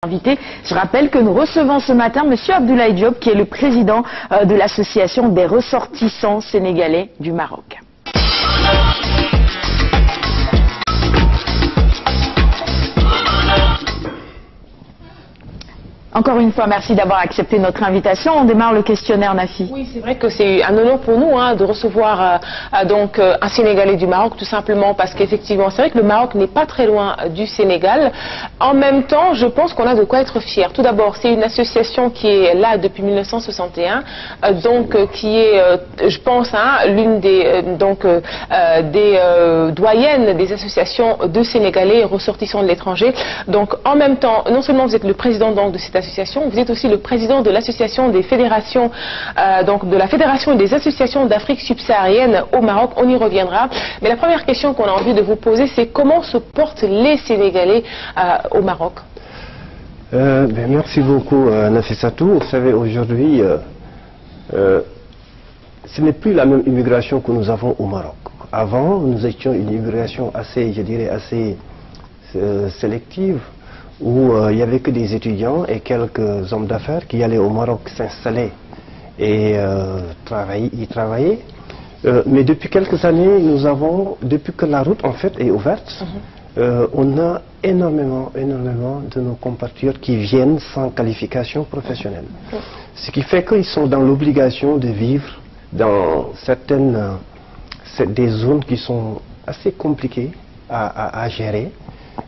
Invité. Je rappelle que nous recevons ce matin M. Abdoulaye Diop, qui est le président de l'association des ressortissants sénégalais du Maroc. Encore une fois, merci d'avoir accepté notre invitation. On démarre le questionnaire, Nafi. Oui, c'est vrai que c'est un honneur pour nous de recevoir un Sénégalais du Maroc, tout simplement parce qu'effectivement, c'est vrai que le Maroc n'est pas très loin du Sénégal. En même temps, je pense qu'on a de quoi être fier. Tout d'abord, c'est une association qui est là depuis 1961, qui est, je pense, l'une des doyennes des associations de Sénégalais ressortissants de l'étranger. Donc, en même temps, non seulement vous êtes le président de cette association, vous êtes aussi le président de l'association des fédérations, de la fédération des associations d'Afrique subsaharienne au Maroc. On y reviendra. Mais la première question qu'on a envie de vous poser, c'est comment se portent les Sénégalais au Maroc? Merci beaucoup, Nafissatou. Vous savez, aujourd'hui, ce n'est plus la même immigration que nous avons au Maroc. Avant, nous étions une immigration assez, je dirais, assez sélective, où il n'y avait que des étudiants et quelques hommes d'affaires qui allaient au Maroc s'installer et y travailler. Mais depuis quelques années, depuis que la route en fait est ouverte, on a énormément de nos compatriotes qui viennent sans qualification professionnelle. Ce qui fait qu'ils sont dans l'obligation de vivre dans des zones qui sont assez compliquées à gérer,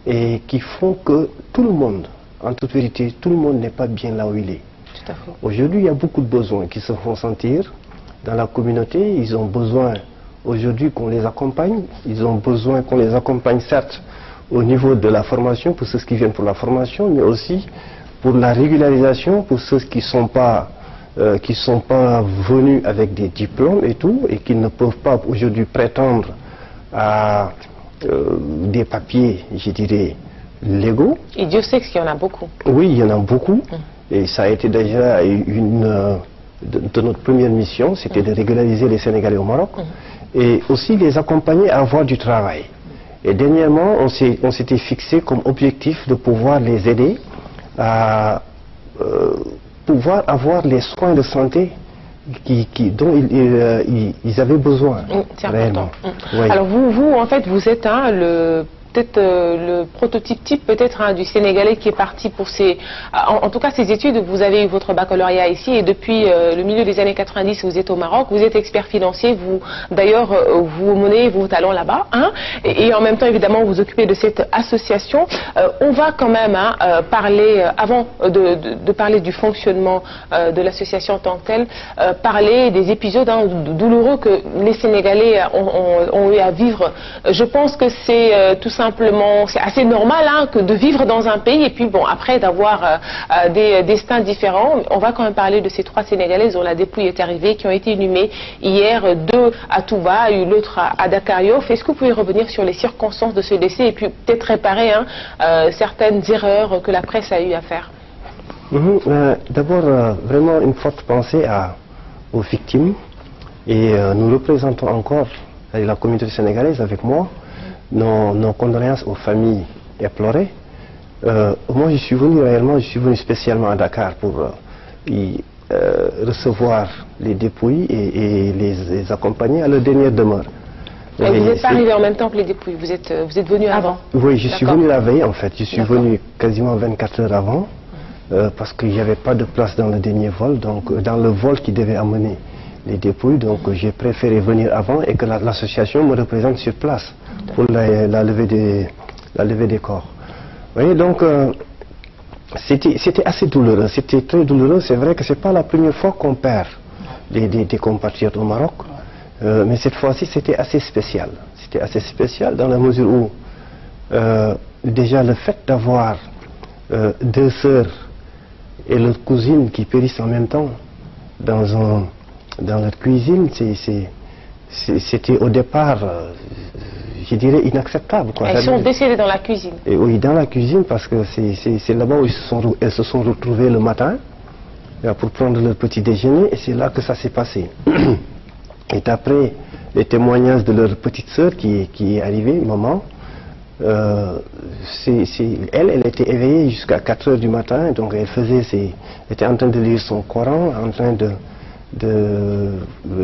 et qui font que tout le monde, en toute vérité, tout le monde n'est pas bien là où il est. Aujourd'hui, il y a beaucoup de besoins qui se font sentir dans la communauté. Ils ont besoin aujourd'hui qu'on les accompagne. Ils ont besoin qu'on les accompagne, certes, au niveau de la formation, pour ceux qui viennent pour la formation, mais aussi pour la régularisation, pour ceux qui sont pas venus avec des diplômes et tout, et qui ne peuvent pas aujourd'hui prétendre à des papiers, je dirais, légaux. Et Dieu sait qu'il y en a beaucoup. Oui, il y en a beaucoup. Et ça a été déjà une de notre première mission, c'était de régulariser les Sénégalais au Maroc. Et aussi les accompagner à avoir du travail. Et dernièrement, on s'était fixé comme objectif de pouvoir les aider à pouvoir avoir les soins de santé dont ils avaient besoin. C'est important. Oui. Alors vous, en fait, vous êtes peut-être le prototype type peut-être du Sénégalais qui est parti pour en tout cas ses études. Vous avez eu votre baccalauréat ici et depuis le milieu des années 90 vous êtes au Maroc, vous êtes expert financier, d'ailleurs vous menez vos talents là-bas et en même temps évidemment vous occupez de cette association. On va quand même parler, avant de parler du fonctionnement de l'association en tant que telle, parler des épisodes douloureux que les Sénégalais ont eu à vivre. Je pense que c'est tout simplement, c'est assez normal que de vivre dans un pays et puis bon, après d'avoir des destins différents. On va quand même parler de ces trois Sénégalaises dont la dépouille est arrivée, qui ont été inhumées hier, deux à Touba et l'autre à Dakar Yoff. Est-ce que vous pouvez revenir sur les circonstances de ce décès et puis peut-être réparer certaines erreurs que la presse a eu à faire? D'abord, vraiment une forte pensée aux victimes et nous représentons encore la communauté sénégalaise avec moi. Nos condoléances aux familles éplorées. Moi, je suis venu spécialement à Dakar pour recevoir les dépouilles et les accompagner à leur dernière demeure. Et vous n'êtes pas arrivé en même temps que les dépouilles, vous êtes venu avant? Oui, je suis venu la veille en fait, je suis venu quasiment 24 heures avant, parce qu'il n'y avait pas de place dans le dernier vol, donc dans le vol qui devait amener les dépouilles, donc j'ai préféré venir avant et que l'association me représente sur place pour la levée des corps. Vous voyez, donc c'était assez douloureux, c'était très douloureux. C'est vrai que c'est pas la première fois qu'on perd des compatriotes au Maroc, mais cette fois-ci c'était assez spécial. C'était assez spécial dans la mesure où déjà le fait d'avoir deux sœurs et leur cousine qui périssent en même temps dans leur cuisine, c'était au départ, je dirais, inacceptable. Elles sont décédées dans la cuisine? Et oui, dans la cuisine, parce que c'est là-bas où elles se sont retrouvées le matin pour prendre leur petit déjeuner, et c'est là que ça s'est passé. Et après les témoignages de leur petite sœur qui est arrivée, maman, Elle était éveillée jusqu'à 4 heures du matin, donc elle était en train de lire son Coran, en train de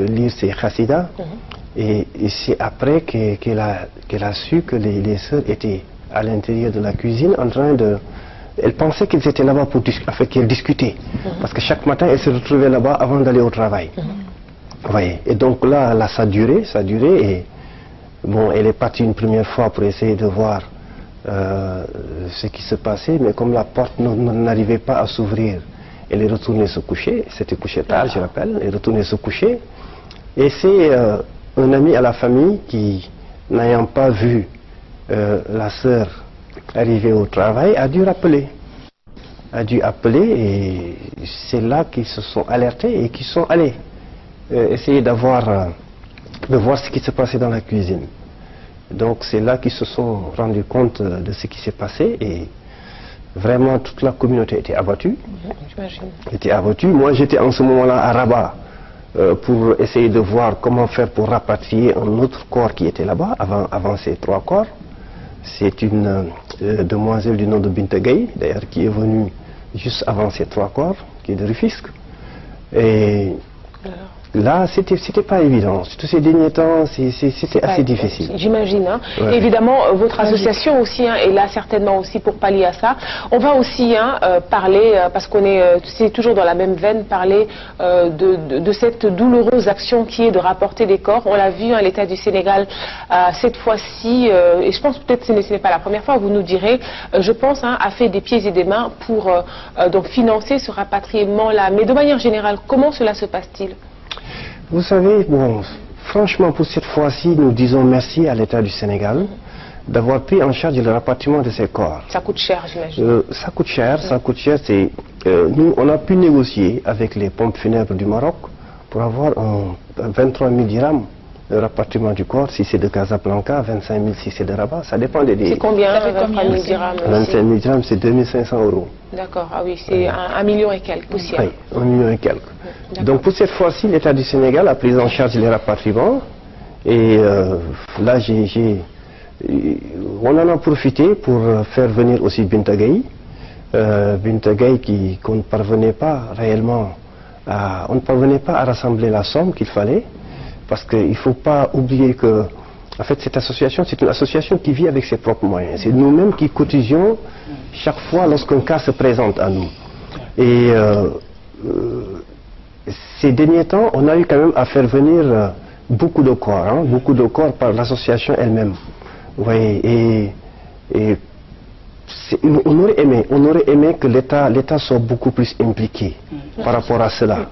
lire ses chassidas. Et c'est après qu'elle a su que les sœurs étaient à l'intérieur de la cuisine en train de... Elle pensait qu'ils étaient là-bas pour qu'elles discutaient. Parce que chaque matin, elle se retrouvait là-bas avant d'aller au travail. Vous voyez. Et donc là, ça a duré. Et bon, elle est partie une première fois pour essayer de voir ce qui se passait, mais comme la porte n'arrivait pas à s'ouvrir, elle est retournée se coucher. C'était couché tard, je rappelle. Elle est retournée se coucher. Et c'est un ami à la famille qui, n'ayant pas vu la sœur arriver au travail, a dû appeler. Et c'est là qu'ils se sont alertés et qu'ils sont allés essayer de voir ce qui se passait dans la cuisine. Donc c'est là qu'ils se sont rendus compte de ce qui s'est passé et vraiment toute la communauté était abattue. Moi j'étais en ce moment-là à Rabat pour essayer de voir comment faire pour rapatrier un autre corps qui était là-bas avant ces 3 corps. C'est une demoiselle du nom de Binta Gaye, d'ailleurs, qui est venue juste avant ces 3 corps, qui est de Rufisque. Et là, c'était pas évident. Tous ces derniers temps, c'était assez difficile. J'imagine. Hein. Ouais. Évidemment, votre association aussi est là certainement aussi pour pallier à ça. On va aussi parler, parce qu'on c'est toujours dans la même veine, parler de cette douloureuse action qui est de rapporter des corps. On l'a vu, l'État du Sénégal, cette fois-ci, et je pense peut-être que ce n'est pas la première fois, vous nous direz, je pense, a fait des pieds et des mains pour donc financer ce rapatriement-là. Mais de manière générale, comment cela se passe-t-il ? Vous savez, bon, franchement, pour cette fois-ci, nous disons merci à l'État du Sénégal d'avoir pris en charge le rapatriement de ces corps. Ça coûte cher, j'imagine. Ça coûte cher. Nous, on a pu négocier avec les pompes funèbres du Maroc pour avoir 23 000 dirhams de rapatriement du corps. Si c'est de Casablanca, 25 000 si c'est de Rabat. Ça dépend des... C'est combien, 23 000 dirhams 25 000 dirhams, c'est 2 500 €. D'accord, ah oui, c'est 1 million et quelques poussières. Oui, 1 million et quelques. Donc pour cette fois-ci, l'État du Sénégal a pris en charge les rapatriements. Et là, on en a profité pour faire venir aussi Binta Gaye. Binta Gaye qu'on ne parvenait pas réellement on ne parvenait pas à rassembler la somme qu'il fallait. Parce qu'il ne faut pas oublier que, en fait, cette association, c'est une association qui vit avec ses propres moyens. C'est nous-mêmes qui cotisions chaque fois lorsqu'un cas se présente à nous. Et ces derniers temps, on a eu quand même à faire venir beaucoup de corps, par l'association elle-même. Vous voyez, et on aurait aimé que l'État soit beaucoup plus impliqué par rapport à cela.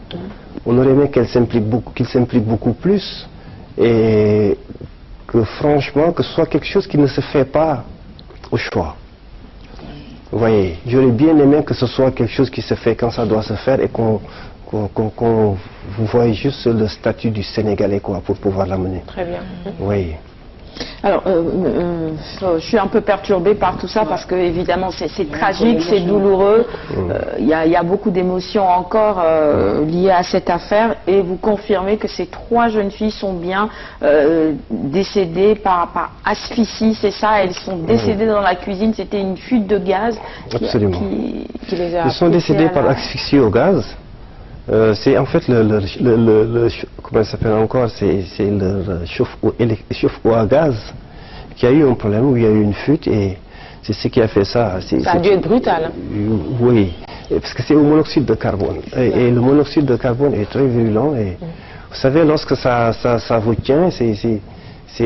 On aurait aimé qu'il s'implique beaucoup plus et que franchement, que ce soit quelque chose qui ne se fait pas au choix. Vous voyez, j'aurais bien aimé que ce soit quelque chose qui se fait quand ça doit se faire et qu'on vous voyez juste le statut du Sénégalais pour pouvoir l'amener. Très bien. Oui. Alors, je suis un peu perturbée par tout ça parce que évidemment c'est tragique, c'est douloureux. Il y a beaucoup d'émotions encore liées à cette affaire et vous confirmez que ces 3 jeunes filles sont bien décédées par asphyxie, c'est ça? Elles sont décédées dans la cuisine, c'était une fuite de gaz. Absolument. Qui les a Elles sont décédées par asphyxie au gaz. C'est en fait comment ça s'appelle encore, c'est le chauffe-eau à gaz qui a eu un problème, où il y a eu une fuite et c'est ce qui a fait ça. Ça a dû être brutal. Oui, parce que c'est au monoxyde de carbone. Et le monoxyde de carbone est très virulent et vous savez, lorsque ça vous tient, c'est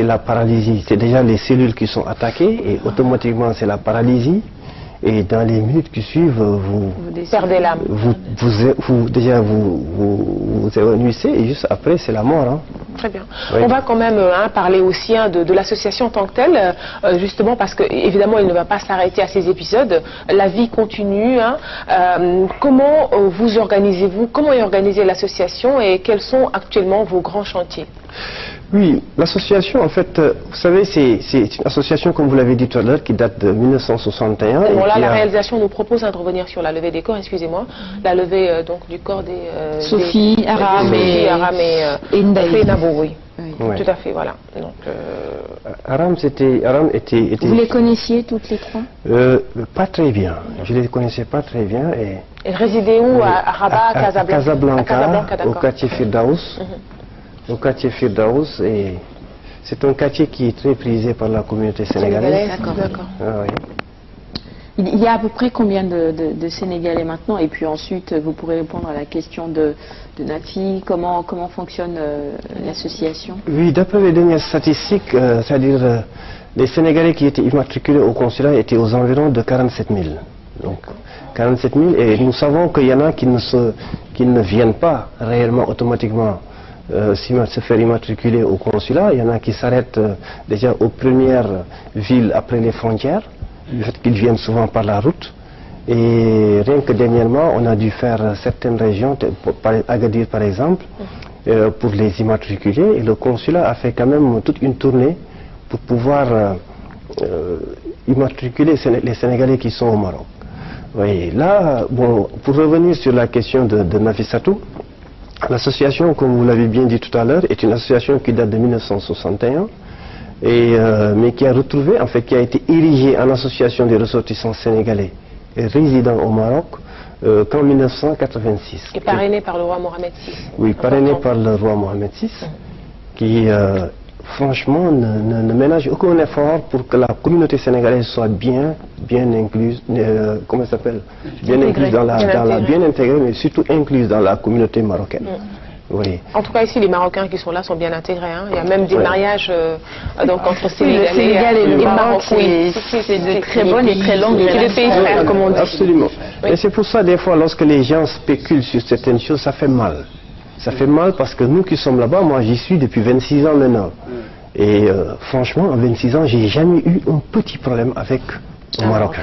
la paralysie. C'est déjà les cellules qui sont attaquées et automatiquement c'est la paralysie. Et dans les minutes qui suivent, vous perdez l'âme. Vous évanouissez et juste après, c'est la mort. Hein. Très bien. Oui. On va quand même parler aussi de l'association en tant que telle, justement parce que évidemment, il ne va pas s'arrêter à ces épisodes. La vie continue. Comment vous organisez-vous? Comment est organisée l'association et quels sont actuellement vos grands chantiers? Oui, l'association, en fait, vous savez, c'est une association, comme vous l'avez dit tout à l'heure, qui date de 1961. Bon, là, la réalisation nous propose d'intervenir sur la levée des corps, excusez-moi, la levée donc du corps des... Sophie, Aram et Nabo, oui. Ouais. Tout à fait, voilà. Donc, Aram était... Vous les connaissiez toutes les trois? Pas très bien. Je les connaissais pas très bien. Et ils résidaient où? À Rabat, à Casablanca, au quartier Firdaus. Au quartier Firdaus, et c'est un quartier qui est très prisé par la communauté sénégalaise. D'accord. Ah, oui. Il y a à peu près combien de Sénégalais maintenant? Et puis ensuite, vous pourrez répondre à la question de Nafi. Comment fonctionne l'association? Oui, d'après les dernières statistiques, c'est-à-dire les Sénégalais qui étaient immatriculés au consulat étaient aux environs de 47 000. Donc 47 000, et nous savons qu'il y en a qui ne viennent pas réellement automatiquement se faire immatriculer au consulat. Il y en a qui s'arrêtent déjà aux premières villes après les frontières. Le fait qu'ils viennent souvent par la route. Et rien que dernièrement, on a dû faire certaines régions, Agadir par exemple, pour les immatriculer. Et le consulat a fait quand même toute une tournée pour pouvoir immatriculer les Sénégalais qui sont au Maroc. Oui, là, bon, pour revenir sur la question de Nafissatou, l'association, comme vous l'avez bien dit tout à l'heure, est une association qui date de 1961. Mais qui a retrouvé, en fait, qui a été érigée en association des ressortissants sénégalais et résidant au Maroc qu'en 1986. Et parrainée par le roi Mohamed VI. Oui, parrainée par le roi Mohamed VI, qui franchement ne ménage aucun effort pour que la communauté sénégalaise soit bien incluse, comment ça s'appelle, bien incluse bien intégrée, mais surtout incluse dans la communauté marocaine. Oui. En tout cas, ici, les Marocains qui sont là sont bien intégrés. Hein. Il y a même des mariages donc, entre Sénégalais le Sénégal et le Maroc. C'est de très bonnes et très longues relations. Pays frères, comme on dit. Absolument. Oui. Et c'est pour ça, des fois, lorsque les gens spéculent sur certaines choses, ça fait mal. Ça fait mal parce que nous qui sommes là-bas, moi j'y suis depuis 26 ans maintenant. Et franchement, en 26 ans, j'ai jamais eu un petit problème avec un Marocain.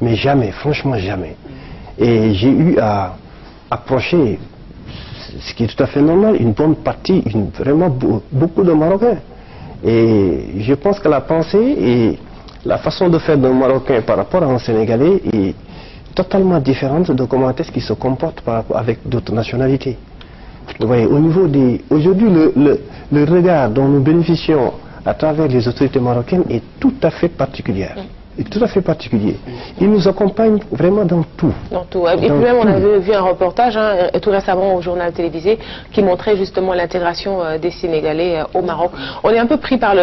Mais jamais, franchement jamais. Et j'ai eu à approcher, ce qui est tout à fait normal, une bonne partie, vraiment beaucoup de Marocains. Et je pense que la pensée et la façon de faire d'un Marocain par rapport à un Sénégalais est totalement différente de comment est-ce qu'il se comporte avec d'autres nationalités. Vous voyez, au niveau des... Aujourd'hui, le regard dont nous bénéficions à travers les autorités marocaines est tout à fait particulier. Tout à fait particulier. Il nous accompagne vraiment dans tout. Dans tout. Et puis même, on avait vu un reportage tout récemment au journal télévisé qui montrait justement l'intégration des Sénégalais au Maroc. On est un peu pris par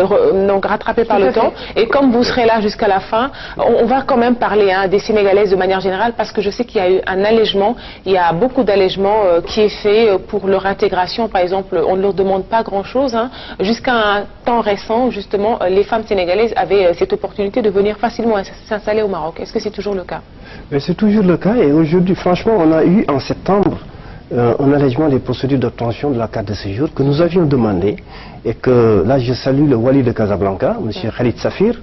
donc rattrapé par le temps. Et comme vous serez là jusqu'à la fin, on va quand même parler des Sénégalaises de manière générale parce que je sais qu'il y a eu un allègement. Il y a beaucoup d'allègements qui est fait pour leur intégration. Par exemple, on ne leur demande pas grand-chose. Jusqu'à un temps récent, justement, les femmes sénégalaises avaient cette opportunité de venir facilement s'installer au Maroc. Est-ce que c'est toujours le cas? C'est toujours le cas, et aujourd'hui, franchement, on a eu en septembre un allègement des procédures d'obtention de la carte de séjour que nous avions demandé, et que là je salue le Wali de Casablanca, M. Khalid Safir,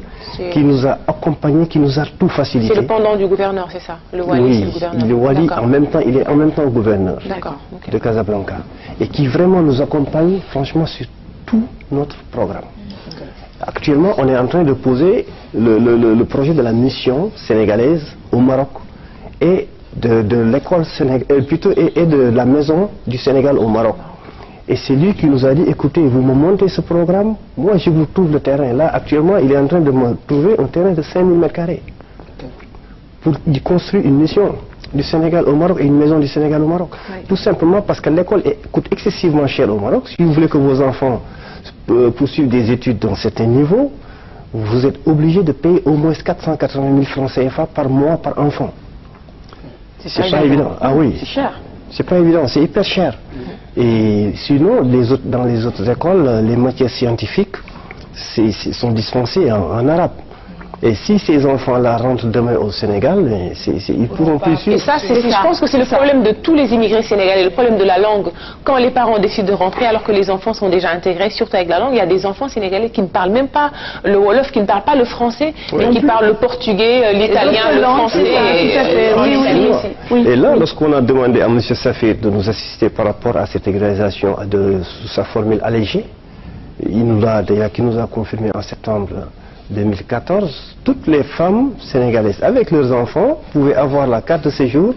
qui nous a accompagnés, qui nous a tout facilité. C'est le pendant du gouverneur, c'est ça? Le Wali, oui, c'est le gouverneur. Le Wali, il est en même temps gouverneur de Casablanca, et qui vraiment nous accompagne, franchement, sur tout notre programme. Actuellement, on est en train de poser le projet de la mission sénégalaise au Maroc et de l'école sénégalaise, plutôt et de la maison du Sénégal au Maroc. Et c'est lui qui nous a dit, écoutez, vous me montez ce programme, moi je vous trouve le terrain. Là, actuellement, il est en train de me trouver un terrain de 5000 m² pour construire une mission du Sénégal au Maroc et une maison du Sénégal au Maroc. Tout simplement parce que l'école coûte excessivement cher au Maroc. Si vous voulez que vos enfants poursuivre des études dans certains niveaux, vous êtes obligé de payer au moins 480 000 francs CFA par mois par enfant. C'est pas évident. Ah oui. C'est cher. C'est pas évident, c'est hyper cher. Et sinon, dans les autres écoles, les matières scientifiques sont dispensées en arabe. Et si ces enfants-là rentrent demain au Sénégal, ils pourront plus suivre. Et ça, je pense que c'est le problème de tous les immigrés sénégalais, le problème de la langue. Quand les parents décident de rentrer alors que les enfants sont déjà intégrés, surtout avec la langue, il y a des enfants sénégalais qui ne parlent même pas le Wolof, qui ne parlent pas le français, mais qui parlent le portugais, l'italien, le français. Et là, lorsqu'on a demandé à M. Safir de nous assister par rapport à cette régularisation sous sa formule allégée, qui nous a confirmé en septembre 2014, toutes les femmes sénégalaises avec leurs enfants pouvaient avoir la carte de séjour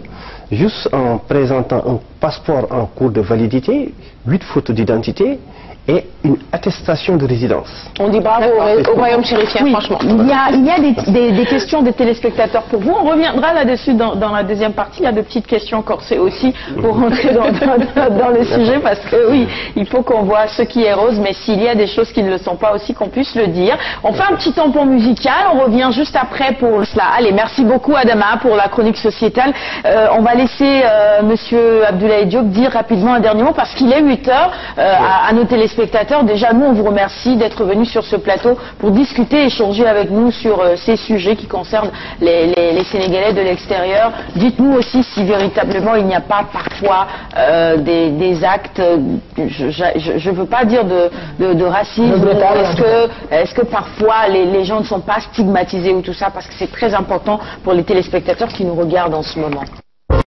juste en présentant un passeport en cours de validité, 8 photos d'identité et une attestation de résidence. On dit bravo au royaume chérifien, oui, franchement. Il y a des questions des téléspectateurs pour vous. On reviendra là-dessus dans la deuxième partie. Il y a de petites questions corsées aussi pour rentrer dans le sujet, parce que oui, il faut qu'on voit ce qui est rose, mais s'il y a des choses qui ne le sont pas aussi, qu'on puisse le dire. On fait un petit tampon musical, on revient juste après pour cela. Allez, merci beaucoup Adama pour la chronique sociétale. On va laisser Monsieur Abdoulaye Diop dire rapidement un dernier mot, parce qu'il est 8 heures à nos téléspectateurs. Déjà, nous, on vous remercie d'être venus sur ce plateau pour discuter, échanger avec nous sur ces sujets qui concernent les Sénégalais de l'extérieur. Dites-nous aussi si véritablement il n'y a pas parfois des actes, je ne veux pas dire de racisme, est-ce que parfois les gens ne sont pas stigmatisés ou tout ça, parce que c'est très important pour les téléspectateurs qui nous regardent en ce moment.